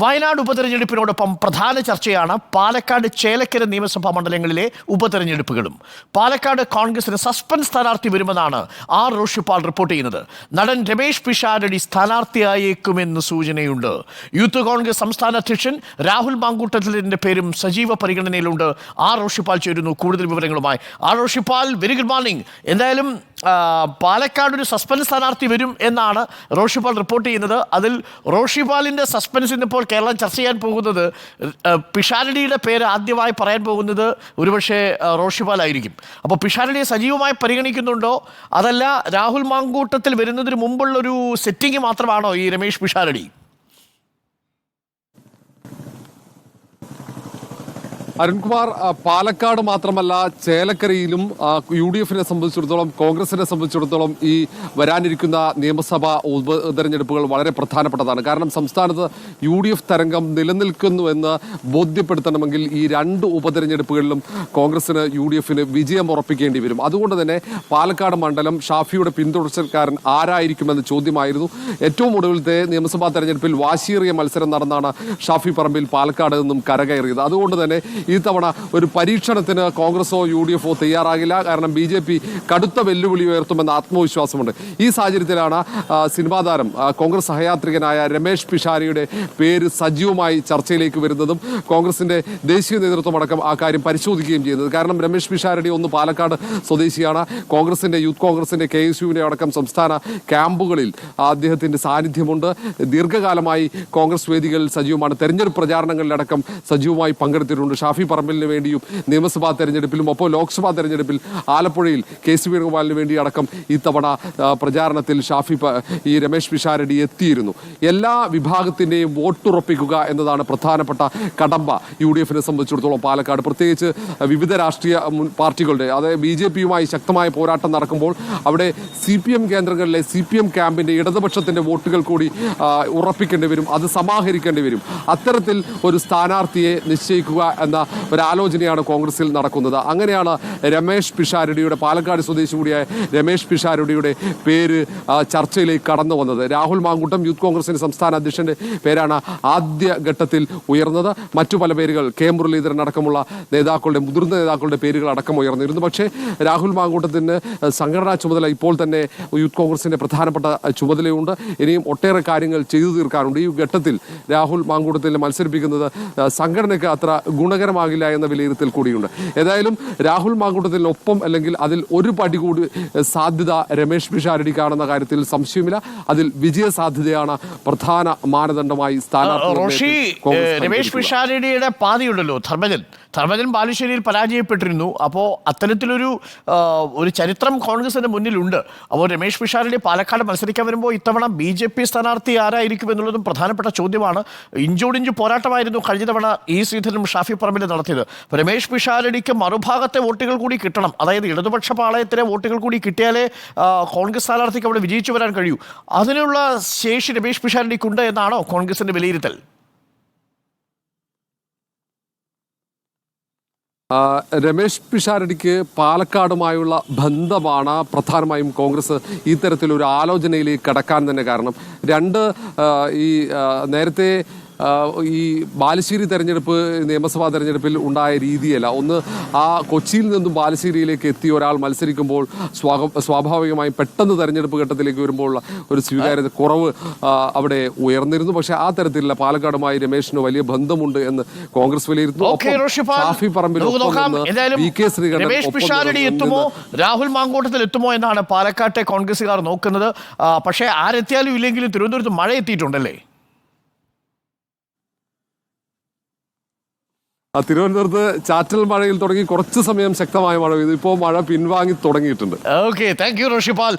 വയനാട് ഉപതെരഞ്ഞെടുപ്പിനോടൊപ്പം പ്രധാന ചർച്ചയാണ് പാലക്കാട് ചേലക്കര നിയമസഭാ മണ്ഡലങ്ങളിലെ ഉപതെരഞ്ഞെടുപ്പുകളും. പാലക്കാട് കോൺഗ്രസിന് സസ്പെൻസ് സ്ഥാനാർത്ഥി വരുമെന്നാണ് ആർ റോഷിപ്പാൽ റിപ്പോർട്ട് ചെയ്യുന്നത്. നടൻ രമേശ് പിഷാരടി സ്ഥാനാർത്ഥിയായേക്കുമെന്ന് സൂചനയുണ്ട്. യൂത്ത് കോൺഗ്രസ് സംസ്ഥാന അധ്യക്ഷൻ രാഹുൽ മാങ്കൂട്ടത്തിലിന്റെ പേരും സജീവ പരിഗണനയിലുണ്ട്. ആർ റോഷിപ്പാൽ ചേരുന്നു കൂടുതൽ വിവരങ്ങളുമായി. R Roshipal, very good morning. എന്തായാലും പാലക്കാട് ഒരു സസ്പെൻസ് സ്ഥാനാർത്ഥി വരും എന്നാണ് റോഷിപ്പാൽ റിപ്പോർട്ട് ചെയ്യുന്നത്. അതിൽ റോഷിപ്പാലിൻ്റെ സസ്പെൻസ് ഇന്നിപ്പോൾ കേരളം ചർച്ച ചെയ്യാൻ പോകുന്നത്, പിഷാരടിയുടെ പേര് ആദ്യമായി പറയാൻ പോകുന്നത് ഒരുപക്ഷെ റോഷിപ്പാൽ ആയിരിക്കും. അപ്പോൾ പിഷാരടിയെ സജീവമായി പരിഗണിക്കുന്നുണ്ടോ, അതല്ല രാഹുൽ മാങ്കൂട്ടത്തിൽ വരുന്നതിന് മുമ്പുള്ളൊരു സെറ്റിംഗ് മാത്രമാണോ ഈ രമേശ് പിഷാരടി? അരുൺകുമാർ, പാലക്കാട് മാത്രമല്ല ചേലക്കരയിലും UDF-നെ സംബന്ധിച്ചിടത്തോളം, കോൺഗ്രസിനെ സംബന്ധിച്ചിടത്തോളം ഈ വരാനിരിക്കുന്ന നിയമസഭാ ഉപതെരഞ്ഞെടുപ്പുകൾ വളരെ പ്രധാനപ്പെട്ടതാണ്. കാരണം സംസ്ഥാനത്ത് UDF തരംഗം നിലനിൽക്കുന്നുവെന്ന് ബോധ്യപ്പെടുത്തണമെങ്കിൽ ഈ രണ്ട് ഉപതെരഞ്ഞെടുപ്പുകളിലും കോൺഗ്രസിന് UDF-ന് വിജയം ഉറപ്പിക്കേണ്ടി വരും. അതുകൊണ്ട് തന്നെ പാലക്കാട് മണ്ഡലം ഷാഫിയുടെ പിന്തുടർച്ചക്കാരൻ ആരായിരിക്കുമെന്ന ചോദ്യമായിരുന്നു. ഏറ്റവും ഒടുവിലത്തെ നിയമസഭാ തെരഞ്ഞെടുപ്പിൽ വാശിയേറിയ മത്സരം നടന്നാണ് ഷാഫി പറമ്പിൽ പാലക്കാട് നിന്നും കരകയറിയത്. അതുകൊണ്ട് തന്നെ ഈ തവണ ഒരു പരീക്ഷണത്തിന് കോൺഗ്രസോ UDF-ഓ തയ്യാറാകില്ല. കാരണം BJP കടുത്ത വെല്ലുവിളി ഉയർത്തുമെന്ന ആത്മവിശ്വാസമുണ്ട്. ഈ സാഹചര്യത്തിലാണ് സിനിമാ താരം കോൺഗ്രസ് സഹയാത്രികനായ രമേശ് പിഷാരടിയുടെ പേര് സജീവമായി ചർച്ചയിലേക്ക് വരുന്നതും കോൺഗ്രസിന്റെ ദേശീയ നേതൃത്വം അടക്കം ആ കാര്യം പരിശോധിക്കുകയും ചെയ്യുന്നത്. കാരണം രമേശ് പിഷാരടി ഒന്ന് പാലക്കാട് സ്വദേശിയാണ്. കോൺഗ്രസിന്റെ, യൂത്ത് കോൺഗ്രസിന്റെ, KSU-വിന്റെ അടക്കം സംസ്ഥാന ക്യാമ്പുകളിൽ അദ്ദേഹത്തിന്റെ സാന്നിധ്യമുണ്ട്. ദീർഘകാലമായി കോൺഗ്രസ് വേദികളിൽ സജീവമാണ്. തെരഞ്ഞെടുപ്പ് പ്രചാരണങ്ങളിലടക്കം സജീവമായി പങ്കെടുത്തിട്ടുണ്ട്. ഷാഫി പറമ്പിലിന് വേണ്ടിയും നിയമസഭാ തെരഞ്ഞെടുപ്പിലും ഒപ്പം ലോക്സഭാ തെരഞ്ഞെടുപ്പിൽ ആലപ്പുഴയിൽ KC വേണുഗോപാലിന് വേണ്ടി അടക്കം ഇത്തവണ പ്രചാരണത്തിൽ ഈ രമേശ് പിഷാരടി എത്തിയിരുന്നു. എല്ലാ വിഭാഗത്തിൻ്റെയും വോട്ടുറപ്പിക്കുക എന്നതാണ് പ്രധാനപ്പെട്ട കടമ്പ UDF-നെ സംബന്ധിച്ചിടത്തോളം പാലക്കാട്. പ്രത്യേകിച്ച് വിവിധ രാഷ്ട്രീയ പാർട്ടികളുടെ, അതായത് BJP-യുമായി ശക്തമായ പോരാട്ടം നടക്കുമ്പോൾ അവിടെ CPM കേന്ദ്രങ്ങളിലെ CPM ക്യാമ്പിൻ്റെ ഇടതുപക്ഷത്തിൻ്റെ വോട്ടുകൾ കൂടി ഉറപ്പിക്കേണ്ടി വരും, അത് സമാഹരിക്കേണ്ടി വരും. അത്തരത്തിൽ ഒരു സ്ഥാനാർത്ഥിയെ നിശ്ചയിക്കുക എന്ന ഒരാലോചനയാണ് കോൺഗ്രസിൽ നടക്കുന്നത്. അങ്ങനെയാണ് രമേശ് പിഷാരടിയുടെ, പാലക്കാട് സ്വദേശി കൂടിയായ രമേശ് പിഷാരടിയുടെ പേര് ചർച്ചയിലേക്ക് കടന്നു വന്നത്. രാഹുൽ മാങ്കൂട്ടം, യൂത്ത് കോൺഗ്രസിന്റെ സംസ്ഥാന അധ്യക്ഷന്റെ പേരാണ് ആദ്യ ഘട്ടത്തിൽ ഉയർന്നത്. മറ്റു പല പേരുകൾ, K മുരളീധരൻ അടക്കമുള്ള നേതാക്കളുടെ, മുതിർന്ന നേതാക്കളുടെ പേരുകൾ അടക്കം ഉയർന്നിരുന്നു. പക്ഷേ രാഹുൽ മാങ്കൂട്ടത്തിന് സംഘടനാ ചുമതല ഇപ്പോൾ തന്നെ യൂത്ത് കോൺഗ്രസിന്റെ പ്രധാനപ്പെട്ട ചുമതലയുണ്ട്. ഇനിയും ഒട്ടേറെ കാര്യങ്ങൾ ചെയ്തു തീർക്കാനുണ്ട്. ഈ ഘട്ടത്തിൽ രാഹുൽ മാങ്കൂട്ടത്തിൽ മത്സരിപ്പിക്കുന്നത് സംഘടനയ്ക്ക് അത്ര ഗുണകരമാകില്ല എന്ന വിലയിരുത്തൽ കൂടിയുണ്ട്. ഏതായാലും രാഹുൽ മാങ്കൂട്ടത്തിനൊപ്പം, അല്ലെങ്കിൽ അതിൽ ഒരു പടി കൂടി സാധ്യത രമേശ് പിഷാരടി കാണുന്ന കാര്യത്തിൽ സംശയമില്ല. അതിൽ വിജയ സാധ്യതയാണ് പ്രധാന മാനദണ്ഡമായി സ്ഥാനാർത്ഥി. രമേശ് പിഷാരടിയുടെ പാതിയുണ്ടല്ലോ ധർമ്മജൻ ബാലുശ്ശേരിയിൽ പരാജയപ്പെട്ടിരുന്നു. അപ്പോൾ അത്തരത്തിലൊരു ചരിത്രം കോൺഗ്രസിന്റെ മുന്നിലുണ്ട്. അപ്പോൾ രമേശ് പിഷാരടി പാലക്കാട് മത്സരിക്കാൻ വരുമ്പോൾ ഇത്തവണ BJP സ്ഥാനാർത്ഥി ആരായിരിക്കും എന്നുള്ളതും പ്രധാനപ്പെട്ട ചോദ്യമാണ്. ഇഞ്ചോടിഞ്ച് പോരാട്ടമായിരുന്നു കഴിഞ്ഞ തവണ ശ്രീധരനും ഷാഫി പറമ്പിൽ നടത്തിയത്. രമേശ് പിഷാരടിക്ക് മറുഭാഗത്തെ വോട്ടുകൾ കൂടി കിട്ടണം, അതായത് ഇടതുപക്ഷ പാളയത്തിലെ വോട്ടുകൾ കൂടി കിട്ടിയാലേ കോൺഗ്രസ് സ്ഥാനാർത്ഥിക്ക് അവിടെ വിജയിച്ചു വരാൻ കഴിയൂ. അതിനുള്ള ശേഷി രമേശ് പിഷാരടിക്കുണ്ട് എന്നാണോ കോൺഗ്രസിന്റെ വിലയിരുത്തൽ? രമേശ് പിഷാരടിക്ക് പാലക്കാടുമായുള്ള ബന്ധമാണ് പ്രധാനമായും കോൺഗ്രസ് ഇത്തരത്തിലൊരു ആലോചനയിലേക്ക് കടക്കാൻ തന്നെ കാരണം. നേരത്തെ ഈ ബാലുശ്ശേരി തെരഞ്ഞെടുപ്പ്, നിയമസഭാ തെരഞ്ഞെടുപ്പിൽ ഉണ്ടായ രീതിയല്ല. ഒന്ന്, ആ കൊച്ചിയിൽ നിന്നും ബാലുശ്ശേരിയിലേക്ക് എത്തിയ ഒരാൾ മത്സരിക്കുമ്പോൾ സ്വാഭാവികമായും പെട്ടെന്ന് തെരഞ്ഞെടുപ്പ് ഘട്ടത്തിലേക്ക് വരുമ്പോൾ ഒരു സ്വീകാര്യത കുറവ് അവിടെ ഉയർന്നിരുന്നു. പക്ഷെ ആ തരത്തിലുള്ള പാലക്കാടുമായി രമേശിന് വലിയ ബന്ധമുണ്ട് എന്ന് കോൺഗ്രസ് വിലയിരുത്തുന്നു. ഷാഫി പറമ്പിൽ VK ശ്രീകണ്ഠൻ എത്തുമോ, രാഹുൽ മാങ്കൂട്ടത്തിൽ എത്തുമോ എന്നാണ് പാലക്കാട്ടെ കോൺഗ്രസുകാർ നോക്കുന്നത്. പക്ഷേ ആരെത്തിയാലും ഇല്ലെങ്കിലും തിരുവനന്തപുരത്ത് മഴ എത്തിയിട്ടുണ്ടല്ലേ? തിരുവനന്തപുരത്ത് ചാറ്റൽ മഴയിൽ തുടങ്ങി കുറച്ച് സമയം ശക്തമായ മഴ പെയ്തു. ഇപ്പോൾ മഴ പിൻവാങ്ങി തുടങ്ങിയിട്ടുണ്ട്. Okay, thank you Roshipal.